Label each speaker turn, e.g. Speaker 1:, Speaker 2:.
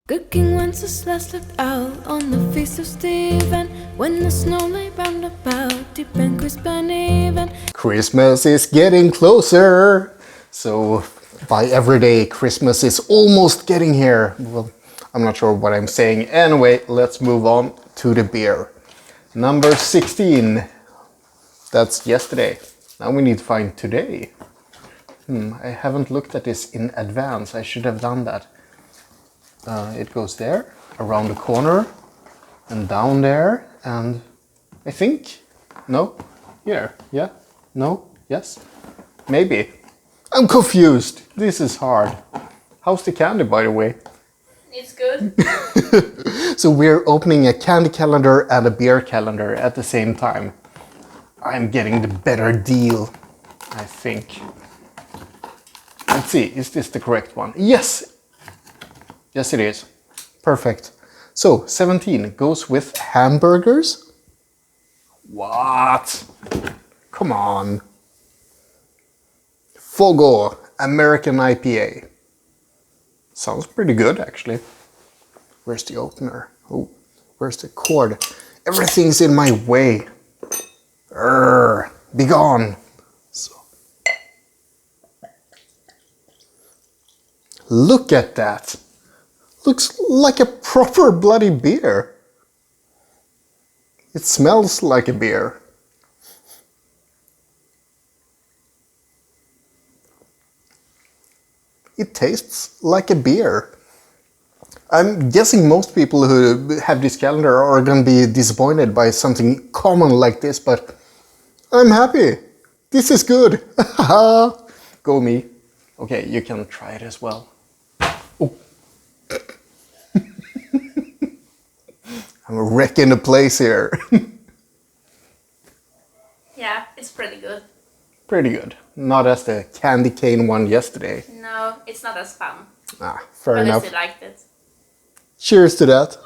Speaker 1: Good King Wenceslas looked out on the feast of Stephen, when the snow lay round about, deep and crisp and even.
Speaker 2: Christmas is getting closer. So by every day, Christmas is almost getting here. Well, I'm not sure what I'm saying. Anyway, let's move on to the beer. Number 16. That's yesterday. Now we need to find today. I haven't looked at this in advance. I should have done that. It goes there, around the corner, and down there, and I think, no, here, yeah, no, yes, maybe. I'm confused. This is hard. How's the candy, by the way?
Speaker 3: It's good.
Speaker 2: So we're opening a candy calendar and a beer calendar at the same time. I'm getting the better deal, I think. Let's see, is this the correct one? Yes! Yes, it is. Perfect. So, 17 goes with hamburgers? What? Come on. Fogo, American IPA. Sounds pretty good, actually. Where's the opener? Oh, where's the cord? Everything's in my way. Be gone. So. Look at that. Looks like a proper bloody beer. It smells like a beer. It tastes like a beer. I'm guessing most people who have this calendar are going to be disappointed by something common like this, but I'm happy. This is good. Go me. Okay, you can try it as well. Oh. I'm wrecking the place here.
Speaker 3: Yeah, it's pretty good.
Speaker 2: Pretty good. Not as the candy cane one yesterday.
Speaker 3: No, it's not as fun.
Speaker 2: Fair
Speaker 3: but
Speaker 2: enough.
Speaker 3: I still liked it.
Speaker 2: Cheers to that.